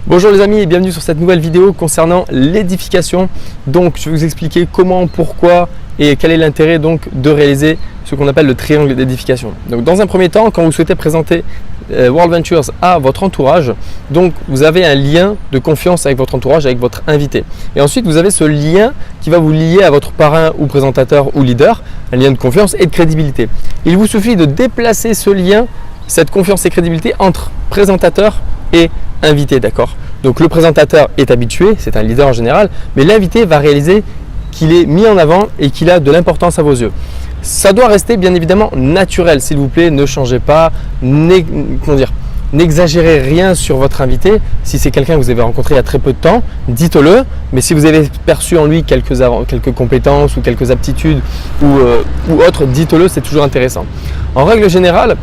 Bonjour les amis et bienvenue sur cette nouvelle vidéo concernant l'édification. Donc je vais vous expliquer comment, pourquoi et quel est l'intérêt donc de réaliser ce qu'on appelle le triangle d'édification. Donc dans un premier temps, quand vous souhaitez présenter World Ventures à votre entourage, donc vous avez un lien de confiance avec votre entourage, avec votre invité. Et ensuite vous avez ce lien qui va vous lier à votre parrain ou présentateur ou leader, un lien de confiance et de crédibilité. Il vous suffit de déplacer ce lien, cette confiance et crédibilité entre présentateur et invité, d'accord? Donc le présentateur est habitué, c'est un leader en général, mais l'invité va réaliser qu'il est mis en avant et qu'il a de l'importance à vos yeux. Ça doit rester bien évidemment naturel, s'il vous plaît, ne changez pas, n'exagérez rien sur votre invité. Si c'est quelqu'un que vous avez rencontré il y a très peu de temps, dites-le, mais si vous avez perçu en lui quelques compétences ou quelques aptitudes ou autres, dites-le, c'est toujours intéressant. En règle générale,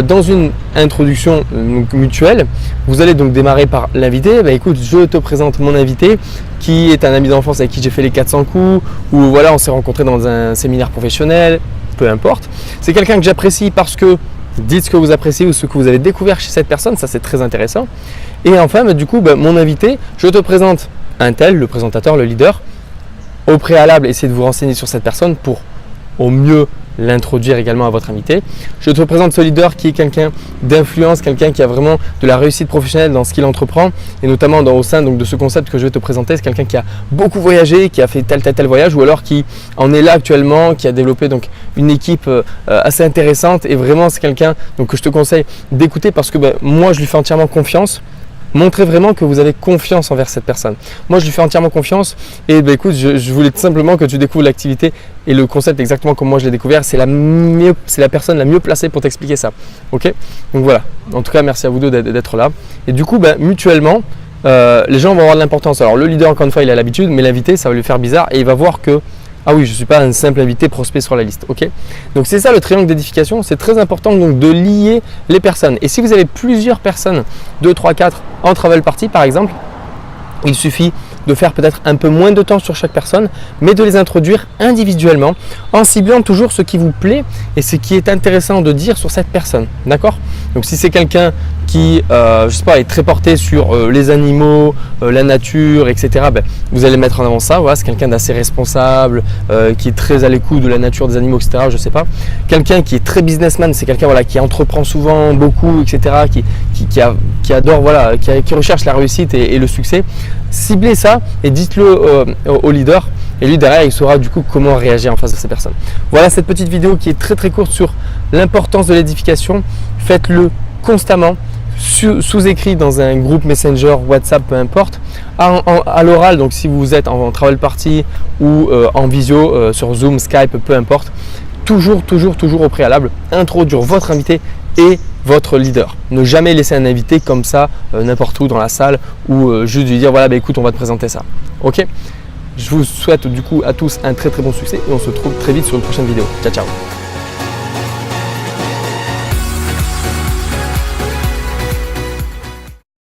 dans une introduction mutuelle, vous allez donc démarrer par l'invité. Écoute, je te présente mon invité qui est un ami d'enfance avec qui j'ai fait les 400 coups, ou voilà, on s'est rencontrés dans un séminaire professionnel, peu importe. C'est quelqu'un que j'apprécie parce que dites ce que vous appréciez ou ce que vous avez découvert chez cette personne, ça c'est très intéressant. Et enfin, du coup, mon invité, je te présente un tel, le présentateur, le leader. Au préalable, essayez de vous renseigner sur cette personne pour au mieux l'introduire également à votre invité. Je te présente ce leader qui est quelqu'un d'influence, quelqu'un qui a vraiment de la réussite professionnelle dans ce qu'il entreprend et notamment au sein donc, de ce concept que je vais te présenter. C'est quelqu'un qui a beaucoup voyagé, qui a fait tel voyage ou alors qui en est là actuellement, qui a développé donc une équipe assez intéressante et vraiment c'est quelqu'un donc, que je te conseille d'écouter parce que moi je lui fais entièrement confiance. Montrez vraiment que vous avez confiance envers cette personne. Moi, je lui fais entièrement confiance et écoute, je voulais tout simplement que tu découvres l'activité et le concept exactement comme moi je l'ai découvert. C'est la personne la mieux placée pour t'expliquer ça. Ok? Donc voilà. En tout cas, merci à vous deux d'être là. Et du coup, mutuellement, les gens vont avoir de l'importance. Alors, le leader, encore une fois, il a l'habitude, mais l'invité, ça va lui faire bizarre et il va voir que ah oui, je ne suis pas un simple invité prospect sur la liste. Ok? Donc c'est ça le triangle d'édification. C'est très important donc de lier les personnes. Et si vous avez plusieurs personnes, 2, 3, 4 en travel party par exemple, il suffit de faire peut-être un peu moins de temps sur chaque personne, mais de les introduire individuellement en ciblant toujours ce qui vous plaît et ce qui est intéressant de dire sur cette personne. D'accord? Donc si c'est quelqu'un qui je sais pas, est très porté sur les animaux, la nature, etc., vous allez mettre en avant ça. Voilà, c'est quelqu'un d'assez responsable, qui est très à l'écoute de la nature, des animaux, etc. Je sais pas. Quelqu'un qui est très businessman, c'est quelqu'un qui entreprend souvent beaucoup, etc., qui adore, qui recherche la réussite et le succès. Ciblez ça et dites-le au leader et lui derrière il saura du coup comment réagir en face de ces personnes. Voilà cette petite vidéo qui est très très courte sur l'importance de l'édification. Faites-le constamment, sous écrit dans un groupe Messenger, WhatsApp, peu importe, à l'oral, donc si vous êtes en travel party ou en visio sur Zoom, Skype, peu importe, toujours au préalable, introduire votre invité et votre leader. Ne jamais laisser un invité comme ça n'importe où dans la salle ou juste lui dire voilà écoute on va te présenter ça. Ok? Je vous souhaite du coup à tous un très très bon succès et on se retrouve très vite sur une prochaine vidéo. Ciao ciao.